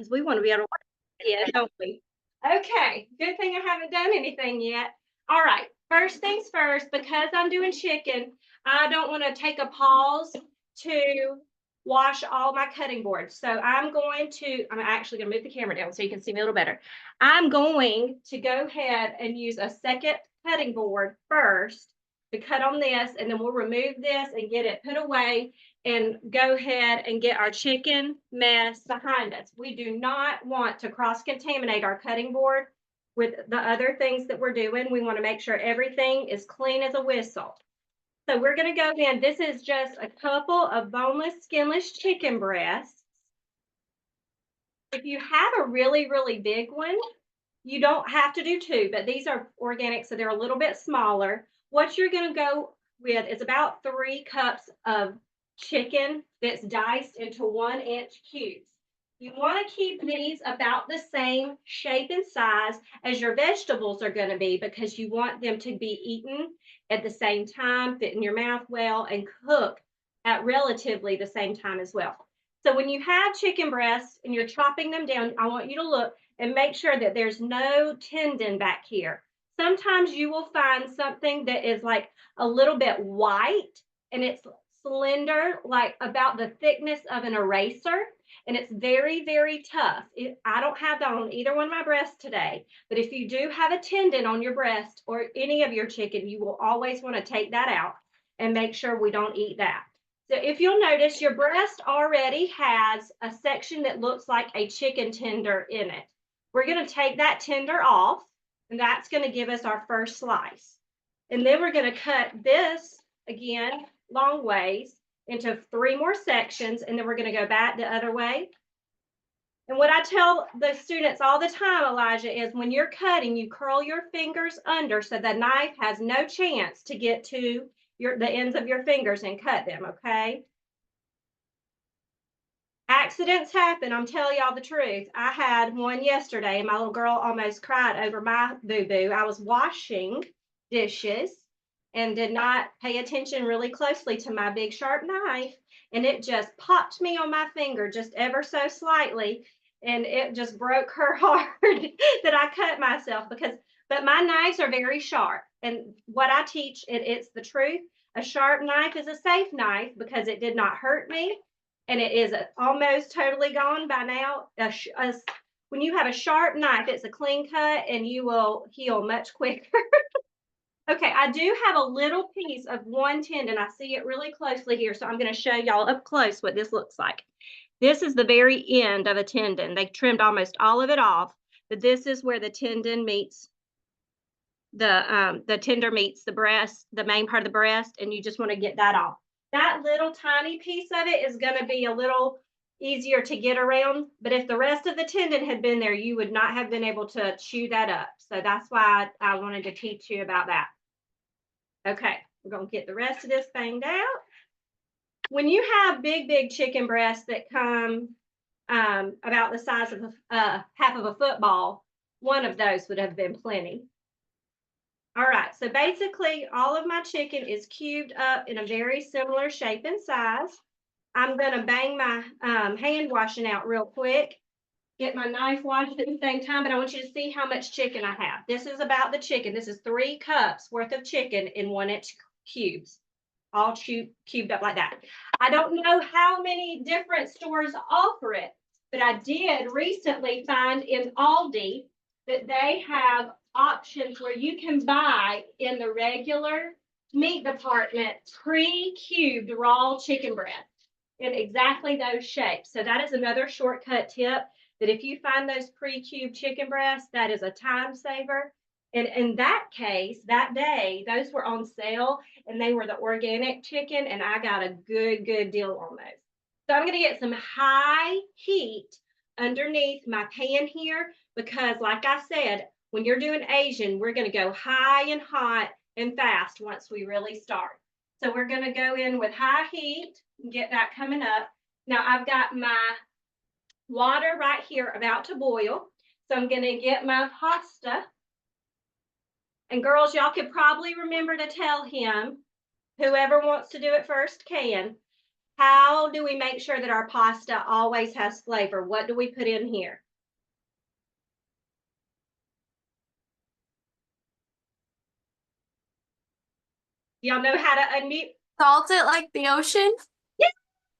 because we want to be able to watch it, don't we? Okay, good thing I haven't done anything yet. All right, first things first, because I'm doing chicken, I don't want to take a pause to wash all my cutting boards. So I'm actually going to move the camera down so you can see me a little better. I'm going to go ahead and use a second cutting board first to cut on this, and then we'll remove this and get it put away and go ahead and get our chicken mess behind us. We do not want to cross-contaminate our cutting board with the other things that we're doing. We want to make sure everything is clean as a whistle. So we're going to go in. This is just a couple of boneless, skinless chicken breasts. If you have a really, really big one, you don't have to do two, but these are organic, so they're a little bit smaller. What you're going to go with is about 3 cups of chicken that's diced into 1-inch cubes. You want to keep these about the same shape and size as your vegetables are going to be, because you want them to be eaten at the same time, fit in your mouth well, and cook at relatively the same time as well. So when you have chicken breasts and you're chopping them down, I want you to look and make sure that there's no tendon back here. Sometimes you will find something that is like a little bit white and it's slender, like about the thickness of an eraser, and it's very, very tough. I don't have that on either one of my breasts today, but if you do have a tendon on your breast or any of your chicken, you will always want to take that out and make sure we don't eat that. So if you'll notice, your breast already has a section that looks like a chicken tender in it. We're going to take that tender off, and that's going to give us our first slice. And then we're going to cut this, again, long ways into 3 more sections, and then we're going to go back the other way. And what I tell the students all the time, Elijah, is when you're cutting, you curl your fingers under so the knife has no chance to get to the ends of your fingers and cut them, okay? Accidents happen. I'm telling y'all the truth. I had one yesterday, and my little girl almost cried over my boo-boo. I was washing dishes and did not pay attention really closely to my big sharp knife, and it just popped me on my finger just ever so slightly, and it just broke her heart that I cut myself but my knives are very sharp, and what I teach, it's the truth. A sharp knife is a safe knife because it did not hurt me, and it is almost totally gone by now. When you have a sharp knife, it's a clean cut, and you will heal much quicker. Okay, I do have a little piece of one tendon. I see it really closely here, so I'm going to show y'all up close what this looks like. This is the very end of a tendon. They trimmed almost all of it off, but this is where the tendon meets the tender meets the breast, the main part of the breast, and you just want to get that off. That little tiny piece of it is going to be a little easier to get around, but if the rest of the tendon had been there, you would not have been able to chew that up. So that's why I wanted to teach you about that. Okay, we're going to get the rest of this banged out. When you have big, big chicken breasts that come about the size of half of a football, one of those would have been plenty. All right, so basically all of my chicken is cubed up in a very similar shape and size. I'm going to bang my hand washing out real quick, get my knife washed at the same time, but I want you to see how much chicken I have. This is about the chicken. This is 3 cups worth of chicken in 1-inch cubes, all cubed up like that. I don't know how many different stores offer it, but I did recently find in Aldi that they have options where you can buy in the regular meat department pre-cubed raw chicken breast in exactly those shapes. So that is another shortcut tip, that if you find those pre-cubed chicken breasts, that is a time saver. And in that case, that day, those were on sale, and they were the organic chicken, and I got a good deal on those. So I'm going to get some high heat underneath my pan here, because like I said, when you're doing Asian, we're going to go high and hot and fast once we really start. So we're going to go in with high heat and get that coming up. Now I've got my water right here about to boil. So I'm going to get my pasta. And girls, y'all could probably remember to tell him, whoever wants to do it first can, How do we make sure that our pasta always has flavor? What do we put in here? Y'all know how to unmute? Salt it like the ocean? Yes,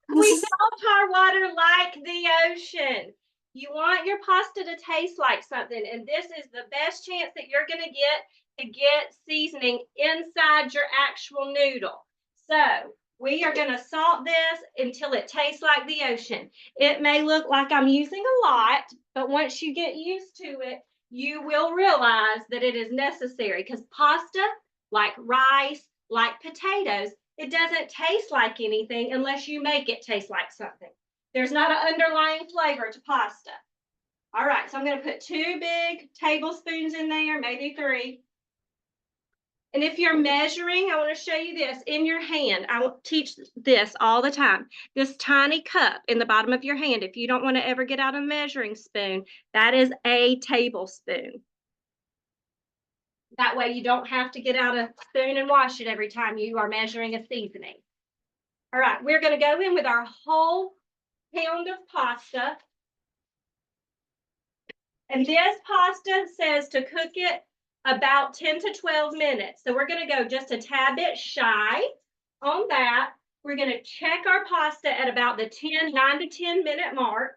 we salt our water like the ocean. You want your pasta to taste like something, and this is the best chance that you're going to get seasoning inside your actual noodle. So we are going to salt this until it tastes like the ocean. It may look like I'm using a lot, but once you get used to it, you will realize that it is necessary because pasta, like rice, like potatoes, it doesn't taste like anything unless you make it taste like something. There's not an underlying flavor to pasta. All right, so I'm going to put 2 big tablespoons in there, maybe 3. And if you're measuring, I want to show you this in your hand. I will teach this all the time. This tiny cup in the bottom of your hand, if you don't want to ever get out a measuring spoon, that is a tablespoon. That way you don't have to get out a spoon and wash it every time you are measuring a seasoning. All right, we're going to go in with our whole pound of pasta. And this pasta says to cook it about 10 to 12 minutes. So we're going to go just a tad bit shy on that. We're going to check our pasta at about the 9 to 10 minute mark,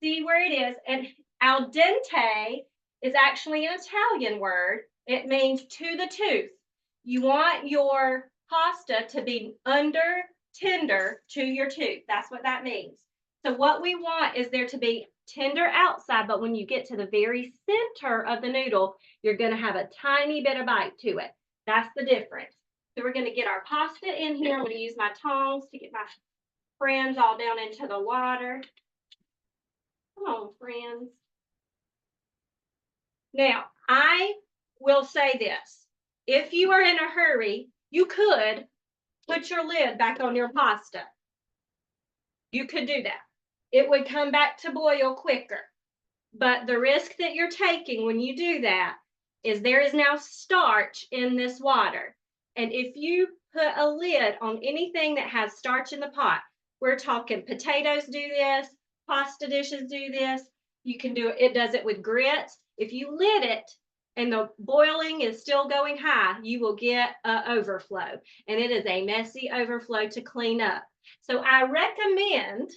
see where it is. And al dente is actually an Italian word. It means to the tooth. You want your pasta to be under tender to your tooth. That's what that means. So what we want is there to be tender outside, but when you get to the very center of the noodle, you're going to have a tiny bit of bite to it. That's the difference. So we're going to get our pasta in here. I'm going to use my tongs to get my friends all down into the water. Come on, friends. Now, I will say this. If you are in a hurry, you could put your lid back on your pasta. You could do that. It would come back to boil quicker. But the risk that you're taking when you do that is there is now starch in this water. And if you put a lid on anything that has starch in the pot, we're talking potatoes do this, pasta dishes do this. You can do it. It does it with grits. If you lid it and the boiling is still going high, you will get an overflow. And it is a messy overflow to clean up. So I recommend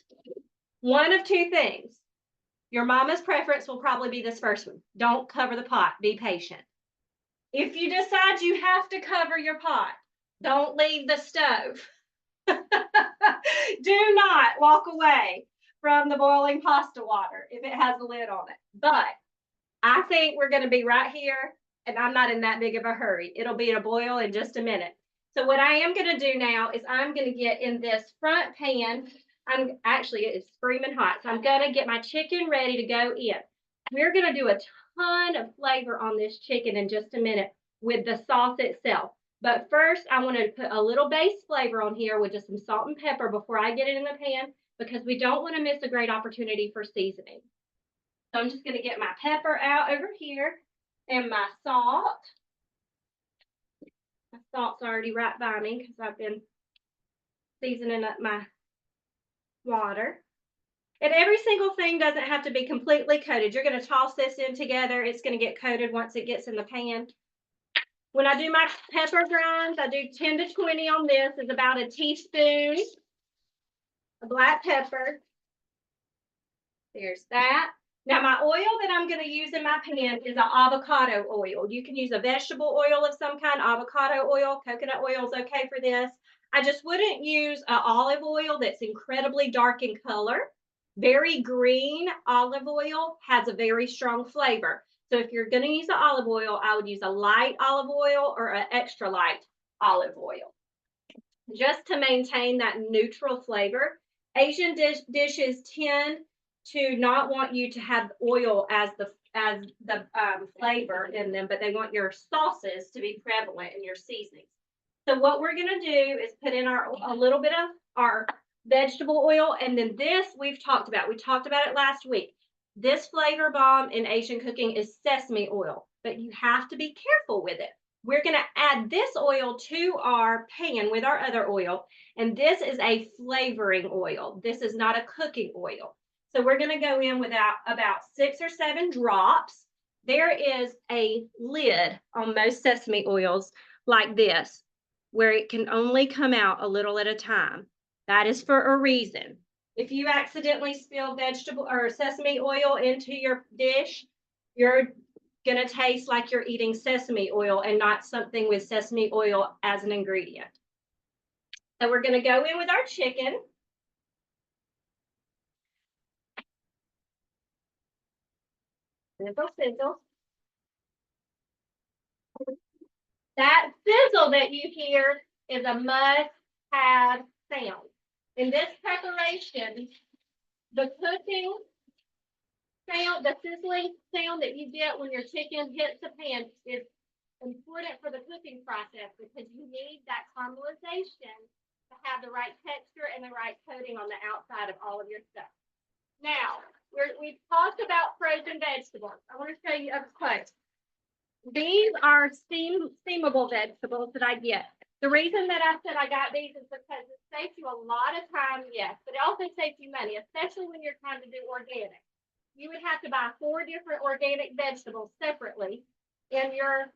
one of 2 things. Your mama's preference will probably be this first one. Don't cover the pot. Be patient. If you decide you have to cover your pot, don't leave the stove. Do not walk away from the boiling pasta water if it has a lid on it. But I think we're going to be right here, and I'm not in that big of a hurry. It'll be at a boil in just a minute. So what I am going to do now is I'm going to get in this front pan. It's screaming hot. So I'm going to get my chicken ready to go in. We're going to do a ton of flavor on this chicken in just a minute with the sauce itself. But first, I want to put a little base flavor on here with just some salt and pepper before I get it in the pan because we don't want to miss a great opportunity for seasoning. So I'm just going to get my pepper out over here and my salt. My salt's already right by me because I've been seasoning up my water. And every single thing doesn't have to be completely coated. You're going to toss this in together. It's going to get coated once it gets in the pan. When I do my pepper grinds, I do 10 to 20 on this. It's about a teaspoon of black pepper. There's that. Now, my oil that I'm going to use in my pan is an avocado oil. You can use a vegetable oil of some kind. Avocado oil, coconut oil is okay for this. I just wouldn't use an olive oil that's incredibly dark in color. Very green olive oil has a very strong flavor. So if you're going to use an olive oil, I would use a light olive oil or an extra light olive oil, just to maintain that neutral flavor. Asian dishes tend to not want you to have oil as the flavor in them, but they want your sauces to be prevalent in your seasonings. So what we're going to do is put in a little bit of our vegetable oil, and then this we've talked about. We talked about it last week. This flavor bomb in Asian cooking is sesame oil, but you have to be careful with it we're going to add this oil to our pan with our other oil. And this is a flavoring oil. This is not a cooking oil. So we're going to go in with about 6 or 7 drops. There is a lid on most sesame oils like this, where it can only come out a little at a time. That is for a reason. If you accidentally spill vegetable or sesame oil into your dish, you're going to taste like you're eating sesame oil and not something with sesame oil as an ingredient. So we're going to go in with our chicken. Sizzle, sizzle. That sizzle that you hear is a must-have sound. In this preparation, the cooking sound, the sizzling sound that you get when your chicken hits the pan is important for the cooking process because you need that caramelization to have the right texture and the right coating on the outside of all of your stuff. Now, we've talked about frozen vegetables. I want to show you up close. These are steamable vegetables that I get. The reason that I said I got these is because it saves you a lot of time, yes, but it also saves you money, especially when you're trying to do organic. You would have to buy 4 different organic vegetables separately in your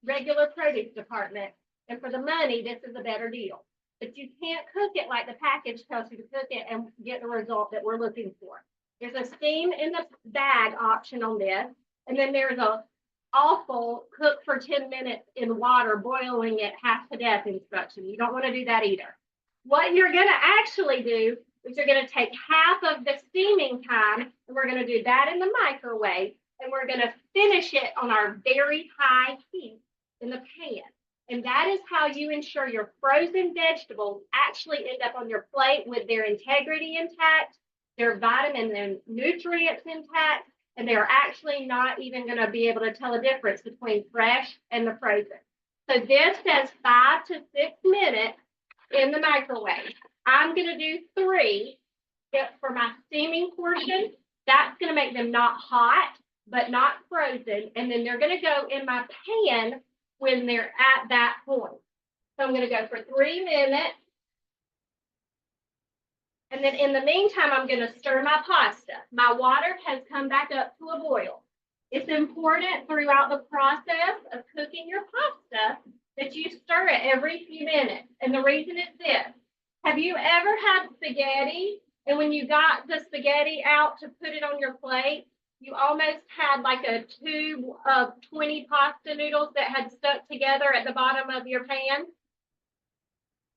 regular produce department. And for the money, this is a better deal. But you can't cook it like the package tells you to cook it and get the result that we're looking for. There's a steam in the bag option on this, and then there's a awful cook for 10 minutes in water, boiling it half to death instruction. You don't want to do that either. What you're going to actually do is you're going to take half of the steaming time, and we're going to do that in the microwave, and we're going to finish it on our very high heat in the pan. And that is how you ensure your frozen vegetables actually end up on your plate with their integrity intact, their vitamin and nutrients intact, and they're actually not even going to be able to tell a difference between fresh and the frozen. So this says 5 to 6 minutes in the microwave. I'm going to do 3 for my steaming portion. That's going to make them not hot, but not frozen. And then they're going to go in my pan when they're at that point. So I'm going to go for 3 minutes. And then in the meantime, I'm going to stir my pasta. My water has come back up to a boil. It's important throughout the process of cooking your pasta that you stir it every few minutes. And the reason is this. Have you ever had spaghetti? And when you got the spaghetti out to put it on your plate, you almost had like a tube of 20 pasta noodles that had stuck together at the bottom of your pan?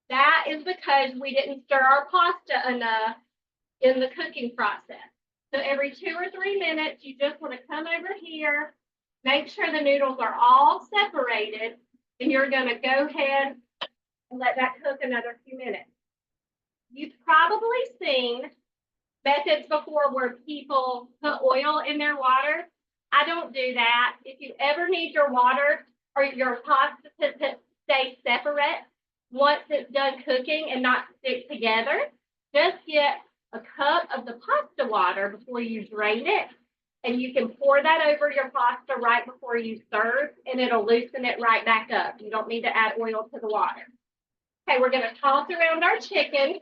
That is because we didn't stir our pasta enough in the cooking process. So every 2 or 3 minutes, you just want to come over here, make sure the noodles are all separated, and you're going to go ahead and let that cook another few minutes. You've probably seen methods before where people put oil in their water. I don't do that. If you ever need your water or your pasta to stay separate once it's done cooking and not stick together, just get a cup of the pasta water before you drain it, and you can pour that over your pasta right before you serve, and it'll loosen it right back up. You don't need to add oil to the water. Okay, we're going to toss around our chicken.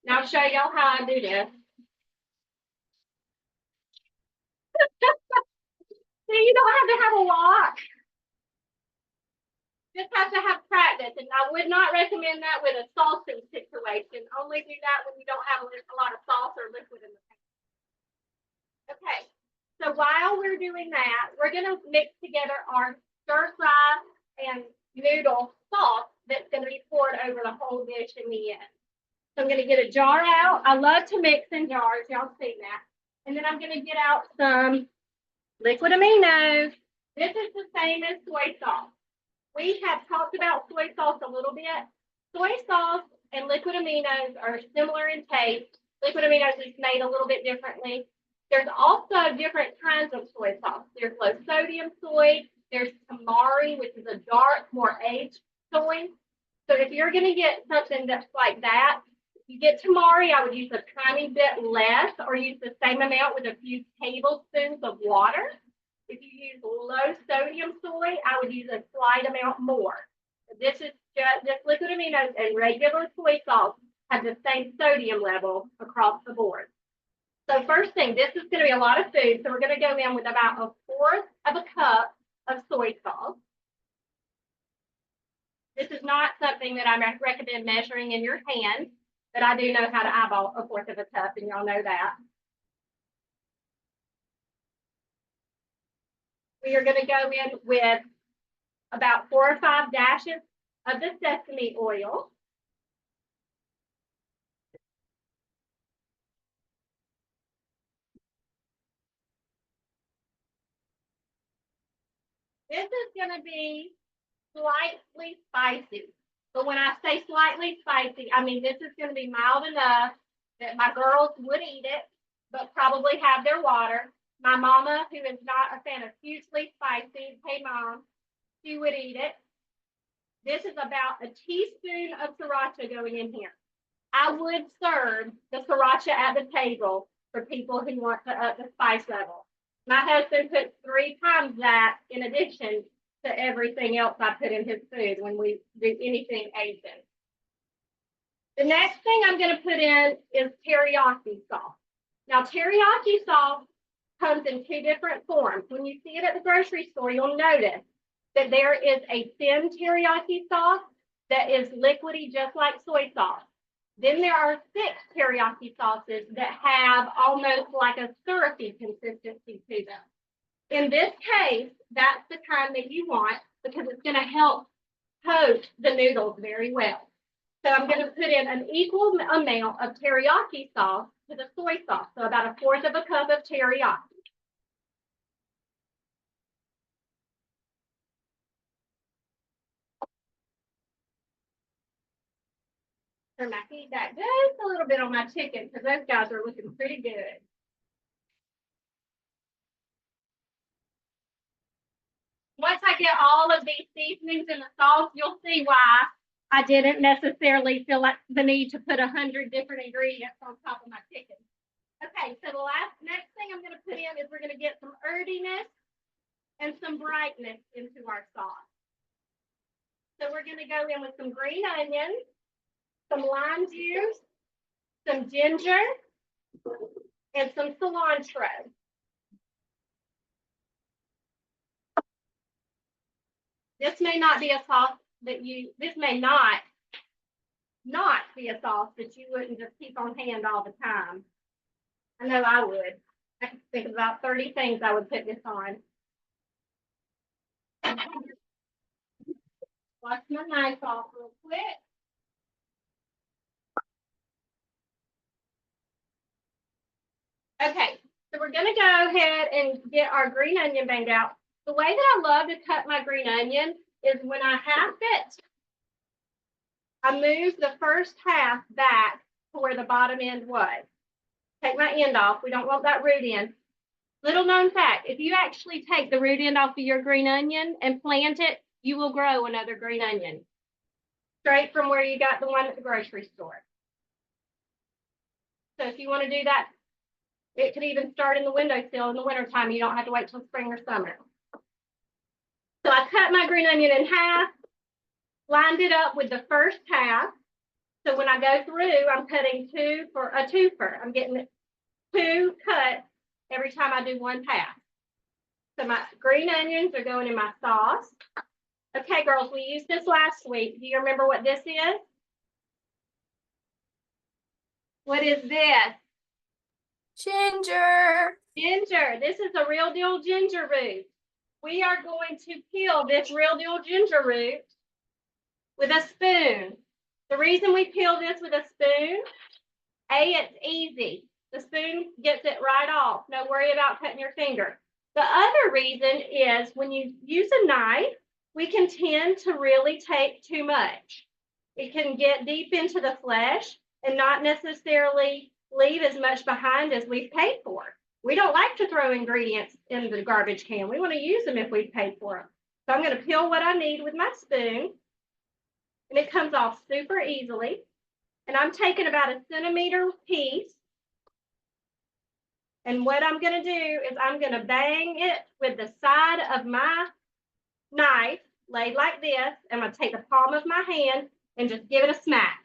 Now I'll show y'all how I do this. See, you don't have to have a lot. Just have to have practice, and I would not recommend that with a saucing situation. Only do that when you don't have a lot of sauce or liquid in the pan. Okay, so while we're doing that, we're going to mix together our stir fry and noodle sauce that's going to be poured over the whole dish in the end. So I'm going to get a jar out. I love to mix in jars. Y'all see that. And then I'm going to get out some liquid aminos. This is the same as soy sauce. We have talked about soy sauce a little bit. Soy sauce and liquid aminos are similar in taste. Liquid aminos is made a little bit differently. There's also different kinds of soy sauce. There's low sodium soy. There's tamari, which is a dark, more aged soy. So if you're going to get something that's like that, if you get tamari, I would use a tiny bit less or use the same amount with a few tablespoons of water. If you use low sodium soy, I would use a slight amount more. This is just liquid aminos and regular soy sauce have the same sodium level across the board. So first thing, this is going to be a lot of food. So we're going to go in with about 1/4 of a cup of soy sauce. This is not something that I recommend measuring in your hand, but I do know how to eyeball 1/4 of a cup, and y'all know that. We are going to go in with about 4 or 5 dashes of the sesame oil. This is going to be slightly spicy. But when I say slightly spicy, I mean this is going to be mild enough that my girls would eat it, but probably have their water. My mama, who is not a fan of hugely spicy, hey mom, she would eat it. This is about a teaspoon of sriracha going in here. I would serve the sriracha at the table for people who want to up the spice level. My husband puts 3 times that in addition to everything else I put in his food when we do anything Asian. The next thing I'm going to put in is teriyaki sauce. Now, teriyaki sauce comes in 2 different forms. When you see it at the grocery store, you'll notice that there is a thin teriyaki sauce that is liquidy, just like soy sauce. Then there are 6 teriyaki sauces that have almost like a syrupy consistency to them. In this case, that's the kind that you want because it's going to help coat the noodles very well. So I'm going to put in an equal amount of teriyaki sauce to the soy sauce, so about 1/4 of a cup of teriyaki. Turn my heat back just a little bit on my chicken because those guys are looking pretty good. Once I get all of these seasonings in the sauce, you'll see why I didn't necessarily feel like the need to put 100 different ingredients on top of my chicken. Okay, so the next thing I'm going to put in is we're going to get some earthiness and some brightness into our sauce. So we're going to go in with some green onions, some lime juice, some ginger, and some cilantro. This may not be a sauce that this may not be a sauce that you wouldn't just keep on hand all the time. I know I would. I could think of about 30 things I would put this on. Wash my knife off real quick. Okay, so we're going to go ahead and get our green onion banged out. The way that I love to cut my green onion is when I half it, I move the first half back to where the bottom end was. Take my end off. We don't want that root end. Little known fact, if you actually take the root end off of your green onion and plant it, you will grow another green onion straight from where you got the one at the grocery store. So if you want to do that, it could even start in the windowsill in the wintertime. You don't have to wait till spring or summer. So I cut my green onion in half, lined it up with the first half. So when I go through, I'm cutting 2 for a twofer. I'm getting 2 cuts every time I do one pass. So my green onions are going in my sauce. Okay, girls, we used this last week. Do you remember what this is? What is this? Ginger. Ginger. This is a real deal ginger root. We are going to peel this real deal ginger root with a spoon. The reason we peel this with a spoon, it's easy. The spoon gets it right off. No worry about cutting your finger. The other reason is when you use a knife, we can tend to really take too much. It can get deep into the flesh and not necessarily leave as much behind as we've paid for. We don't like to throw ingredients in the garbage can. We want to use them if we've paid for them. So I'm going to peel what I need with my spoon, and it comes off super easily. And I'm taking about a centimeter piece. And what I'm gonna do is I'm gonna bang it with the side of my knife laid like this. I'm gonna take the palm of my hand and just give it a smack.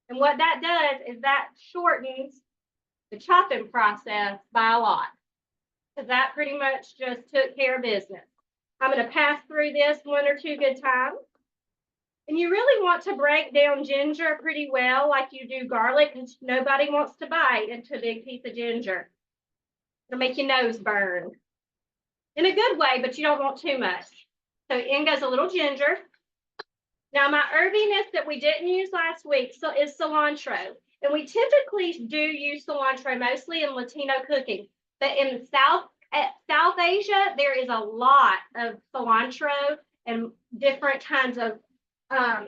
And what that does is that shortens the chopping process by a lot. Because that pretty much just took care of business. I'm going to pass through this 1 or 2 good times. And you really want to break down ginger pretty well like you do garlic, because nobody wants to bite into a big piece of ginger. It'll make your nose burn. In a good way, but you don't want too much. So in goes a little ginger. Now my herbiness that we didn't use last week is cilantro. And we typically do use cilantro mostly in Latino cooking. But in South Asia, there is a lot of cilantro and different kinds of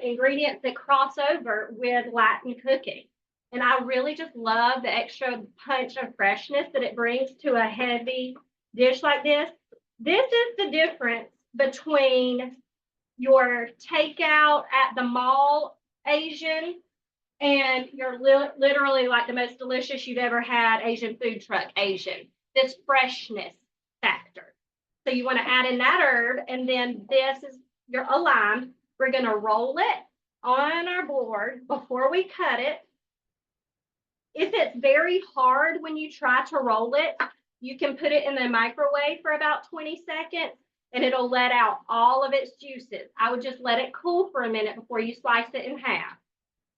ingredients that cross over with Latin cooking. And I really just love the extra punch of freshness that it brings to a heavy dish like this. This is the difference between your takeout at the mall Asian and your literally like the most delicious you've ever had Asian food truck Asian. This freshness factor. So you want to add in that herb, and then this is a lime. We're going to roll it on our board before we cut it. If it's very hard when you try to roll it, you can put it in the microwave for about 20 seconds and it'll let out all of its juices. I would just let it cool for a minute before you slice it in half.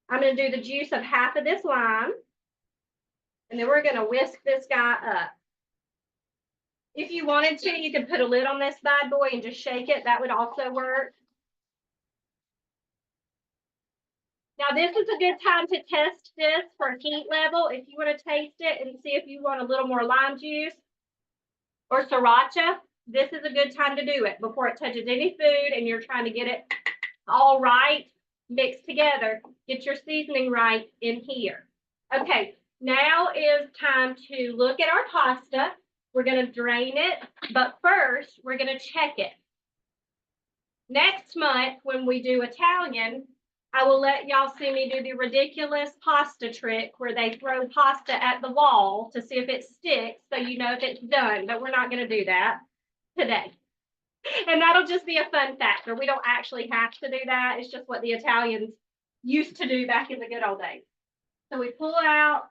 I'm going to do the juice of half of this lime, and then we're going to whisk this guy up. If you wanted to, you could put a lid on this bad boy and just shake it. That would also work. Now, this is a good time to test this for heat level. If you want to taste it and see if you want a little more lime juice or sriracha, this is a good time to do it before it touches any food and you're trying to get it all right, mixed together. Get your seasoning right in here. Okay, now is time to look at our pasta. We're going to drain it, but first we're going to check it. Next month, when we do Italian, I will let y'all see me do the ridiculous pasta trick where they throw pasta at the wall to see if it sticks so you know if it's done, but we're not going to do that today. And that'll just be a fun factor. We don't actually have to do that. It's just what the Italians used to do back in the good old days. So we pull out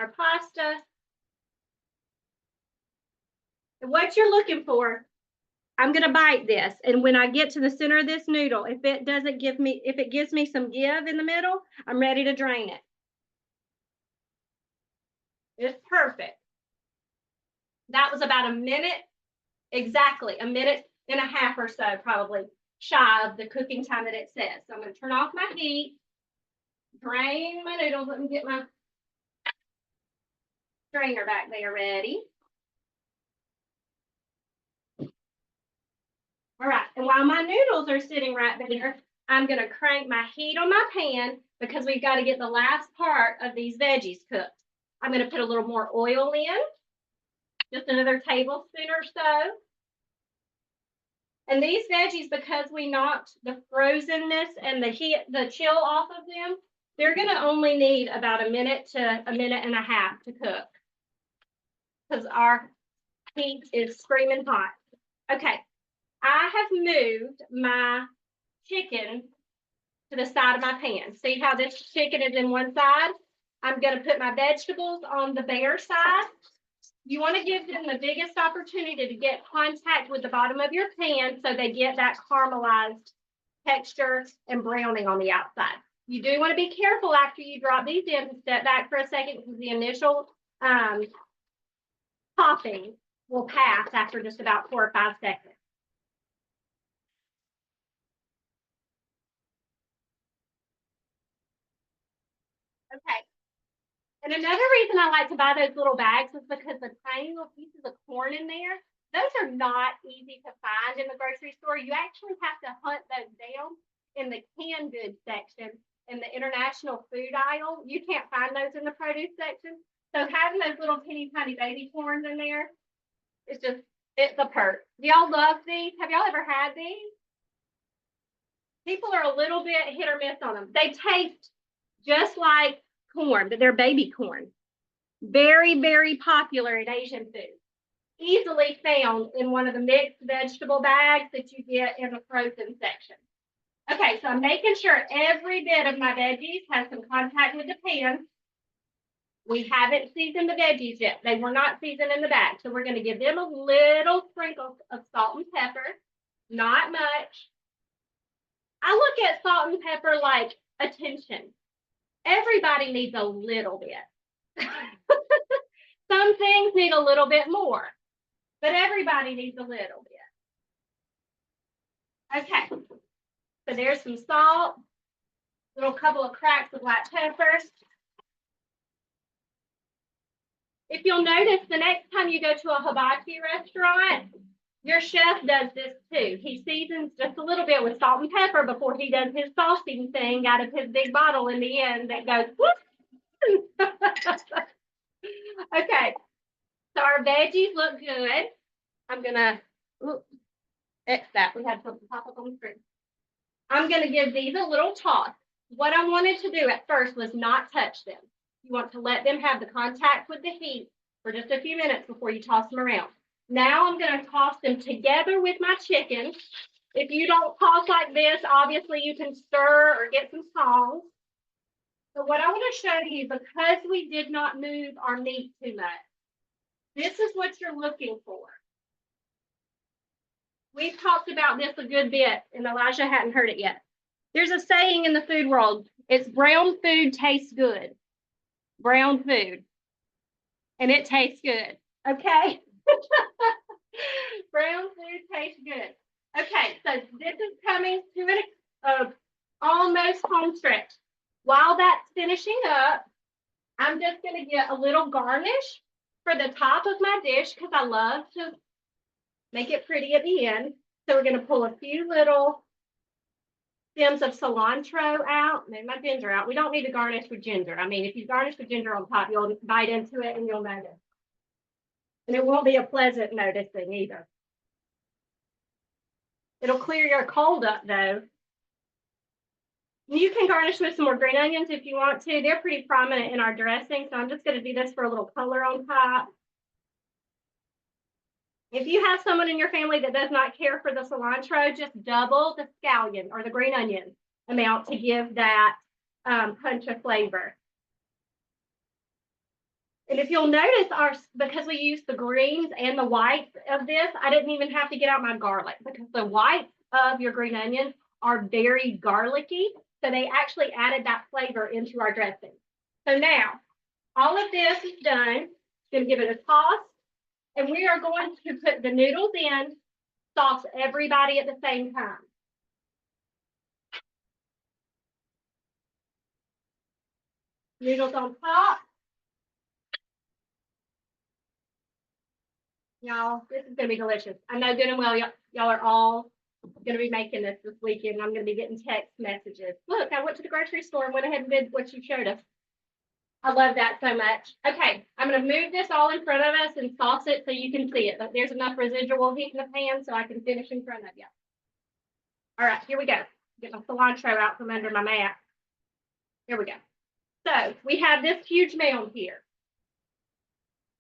our pasta. And what you're looking for, I'm going to bite this. And when I get to the center of this noodle, if it gives me some give in the middle, I'm ready to drain it. It's perfect. That was about a minute, exactly a minute and a half or so, probably shy of the cooking time that it says. So I'm going to turn off my heat, drain my noodles. Let me get my strainer back there ready. All right, and while my noodles are sitting right there, I'm going to crank my heat on my pan because we've got to get the last part of these veggies cooked. I'm going to put a little more oil in, just another tablespoon or so. And these veggies, because we knocked the frozenness and the chill off of them, they're going to only need about a minute to a minute and a half to cook because our heat is screaming hot. Okay. I have moved my chicken to the side of my pan. See how this chicken is in one side? I'm going to put my vegetables on the bare side. You want to give them the biggest opportunity to get contact with the bottom of your pan so they get that caramelized texture and browning on the outside. You do want to be careful after you drop these in to step back for a second because the initial popping will pass after just about 4 or 5 seconds. Okay. And another reason I like to buy those little bags is because the tiny little pieces of corn in there, those are not easy to find in the grocery store. You actually have to hunt those down in the canned goods section in the international food aisle. You can't find those in the produce section. So having those little teeny tiny baby corns in there, it's a perk. Do y'all love these? Have y'all ever had these? People are a little bit hit or miss on them. They taste just like corn, but they're baby corn. Very, very popular in Asian food. Easily found in one of the mixed vegetable bags that you get in the frozen section. Okay, so I'm making sure every bit of my veggies has some contact with the pan. We haven't seasoned the veggies yet. They were not seasoned in the bag. So we're going to give them a little sprinkle of salt and pepper, not much. I look at salt and pepper like attention. Everybody needs a little bit. Some things need a little bit more, but everybody needs a little bit. Okay, so there's some salt, little couple of cracks of black pepper. If you'll notice, the next time you go to a hibachi restaurant, your chef does this too. He seasons just a little bit with salt and pepper before he does his saucing thing out of his big bottle in the end that goes whoop. Okay, so our veggies look good. I'm gonna X that. We had something pop up on the screen. I'm gonna give these a little toss. What I wanted to do at first was not touch them. You want to let them have the contact with the heat for just a few minutes before you toss them around. Now I'm going to toss them together with my chicken. If you don't toss like this, obviously you can stir or get some tongs. So what I want to show you, because we did not move our meat too much, this is what you're looking for. We've talked about this a good bit, and Elijah hadn't heard it yet. There's a saying in the food world, it's brown food tastes good. Brown food. And it tastes good. Okay. Brown food tastes good. Okay, so this is coming to an almost home stretch. While that's finishing up, I'm just going to get a little garnish for the top of my dish because I love to make it pretty at the end. So we're going to pull a few little stems of cilantro out, maybe my ginger out. We don't need to garnish with ginger. I mean, if you garnish with ginger on top, you'll bite into it and you'll notice. And it won't be a pleasant noticing either. It'll clear your cold up though. You can garnish with some more green onions if you want to. They're pretty prominent in our dressing, so I'm just going to do this for a little color on top. If you have someone in your family that does not care for the cilantro, just double the scallion or the green onion amount to give that punch of flavor. And if you'll notice, because we use the greens and the whites of this, I didn't even have to get out my garlic because the whites of your green onions are very garlicky. So they actually added that flavor into our dressing. So now, all of this is done. Going to give it a toss. And we are going to put the noodles in, sauce everybody at the same time. Noodles on top. Y'all, this is going to be delicious. I know good and well y'all are all going to be making this weekend. I'm going to be getting text messages. Look, I went to the grocery store and went ahead and did what you showed us. I love that so much. Okay, I'm going to move this all in front of us and sauce it so you can see it. But there's enough residual heat in the pan so I can finish in front of you. All right, here we go. Get my cilantro out from under my mat. Here we go. So we have this huge mound here.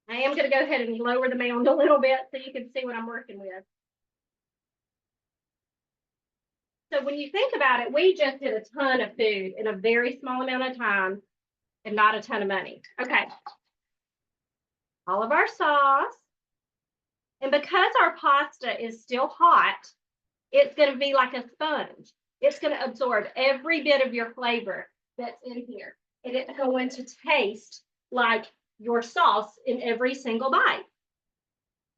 I am going to go ahead and lower the mound a little bit so you can see what I'm working with. So when you think about it, we just did a ton of food in a very small amount of time and not a ton of money. Okay. All of our sauce. And because our pasta is still hot, it's going to be like a sponge. It's going to absorb every bit of your flavor that's in here. And it's going to taste like your sauce in every single bite.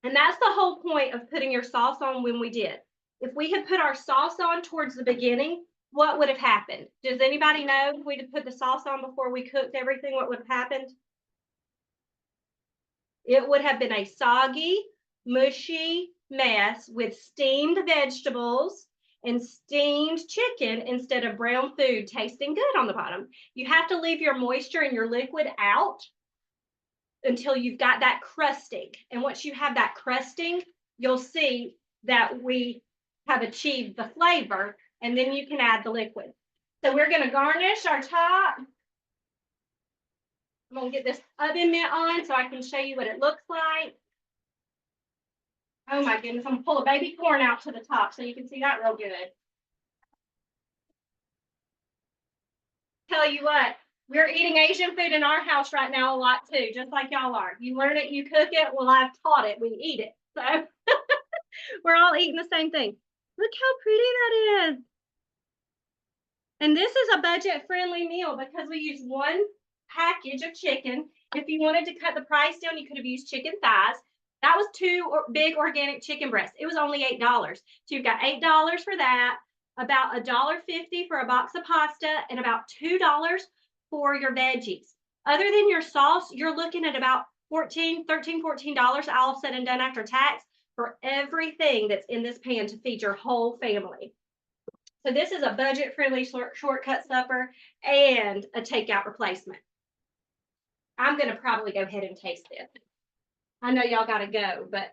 And that's the whole point of putting your sauce on when we did. If we had put our sauce on towards the beginning, what would have happened? Does anybody know if we had put the sauce on before we cooked everything, what would have happened? It would have been a soggy, mushy mess with steamed vegetables and steamed chicken instead of brown food tasting good on the bottom. You have to leave your moisture and your liquid out until you've got that crusting. And once you have that crusting, you'll see that we have achieved the flavor, and then you can add the liquid. So we're going to garnish our top. I'm gonna get this oven mitt on so I can show you what it looks like. Oh my goodness, I'm gonna pull a baby corn out to the top so you can see that real good. Tell you what, we're eating Asian food in our house right now a lot too, just like y'all are. You learn it, you cook it. Well, I've taught it, we eat it. So we're all eating the same thing. Look how pretty that is. And this is a budget-friendly meal because we use one package of chicken. If you wanted to cut the price down, you could have used chicken thighs. That was two big organic chicken breasts. It was only $8. So you've got $8 for that, about $1.50 for a box of pasta, and about $2 for your veggies. Other than your sauce, you're looking at about $14 all said and done after tax for everything that's in this pan to feed your whole family. So this is a budget-friendly shortcut supper and a takeout replacement. I'm going to probably go ahead and taste this. I know y'all got to go, but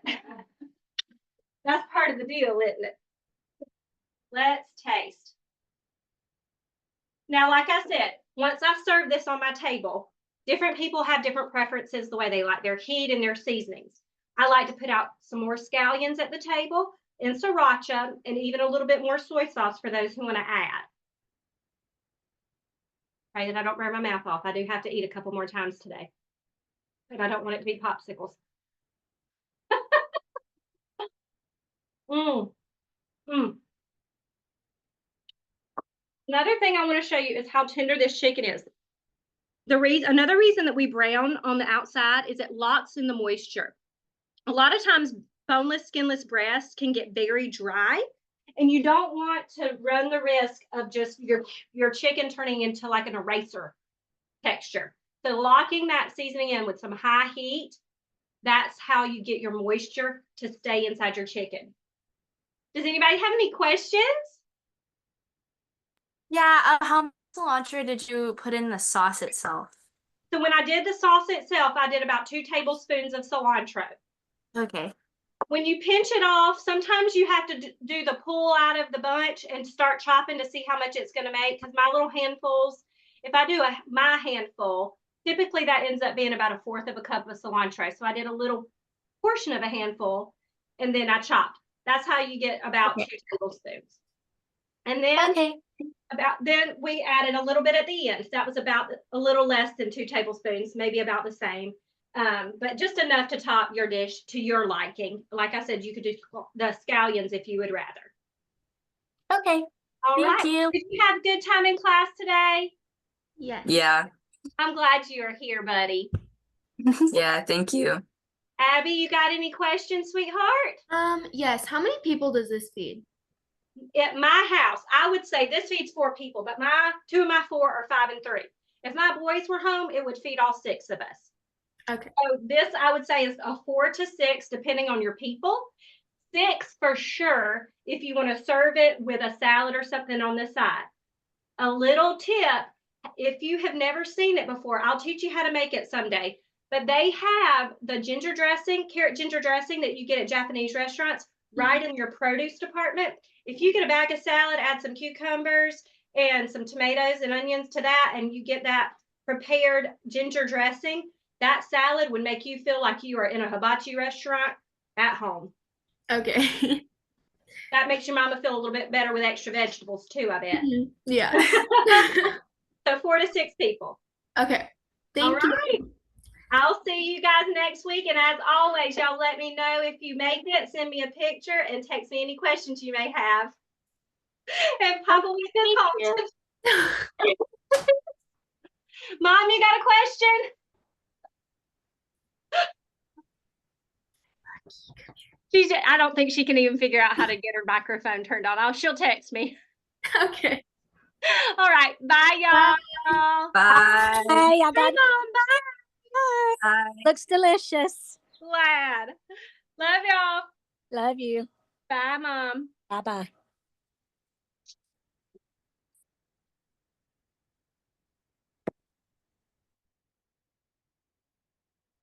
that's part of the deal, isn't it? Let's taste. Now, like I said, once I've served this on my table, different people have different preferences the way they like their heat and their seasonings. I like to put out some more scallions at the table and sriracha and even a little bit more soy sauce for those who want to add. Pray that I don't burn my mouth off. I do have to eat a couple more times today, but I don't want it to be popsicles. Another thing I want to show you is how tender this chicken is. Another reason that we brown on the outside is it locks in the moisture. A lot of times boneless, skinless breasts can get very dry, and you don't want to run the risk of just your chicken turning into like an eraser texture. So locking that seasoning in with some high heat, that's how you get your moisture to stay inside your chicken. Does anybody have any questions? Yeah, how much cilantro did you put in the sauce itself? So when I did the sauce itself, I did about 2 tablespoons of cilantro. Okay. When you pinch it off, sometimes you have to do the pull out of the bunch and start chopping to see how much it's going to make. Because my little handfuls, if I do my handful, typically that ends up being about 1/4 of a cup of cilantro. So I did a little portion of a handful and then I chopped. That's how you get about 2 tablespoons. And then then we added a little bit at the end. So that was about a little less than 2 tablespoons, maybe about the same. But just enough to top your dish to your liking. Like I said, you could do the scallions if you would rather. Okay. Thank you. Did you have a good time in class today? Yes. Yeah. I'm glad you're here, buddy. Yeah, thank you. Abby, you got any questions, sweetheart? Yes. How many people does this feed? At my house, I would say this feeds 4 people, but 2 of my 4 are 5 and 3. If my boys were home, it would feed all 6 of us. Okay. So this, I would say, is a 4 to 6, depending on your people. 6 for sure, if you want to serve it with a salad or something on the side. A little tip, if you have never seen it before, I'll teach you how to make it someday. But they have the ginger dressing, carrot ginger dressing that you get at Japanese restaurants right in your produce department. If you get a bag of salad, add some cucumbers and some tomatoes and onions to that, and you get that prepared ginger dressing, that salad would make you feel like you are in a hibachi restaurant at home. Okay. That makes your mama feel a little bit better with extra vegetables too, I bet. Yeah. So 4 to 6 people. Okay. Thank you. I'll see you guys next week. And as always, y'all let me know if you make it. Send me a picture and text me any questions you may have. And Papa, we can talk. Mom, you got a question? I don't think she can even figure out how to get her microphone turned on. She'll text me. Okay. All right. Bye, y'all. Bye. Hey, I got Bye, Mom. Bye. Bye. Looks delicious. Glad. Love y'all. Love you. Bye, Mom. Bye bye.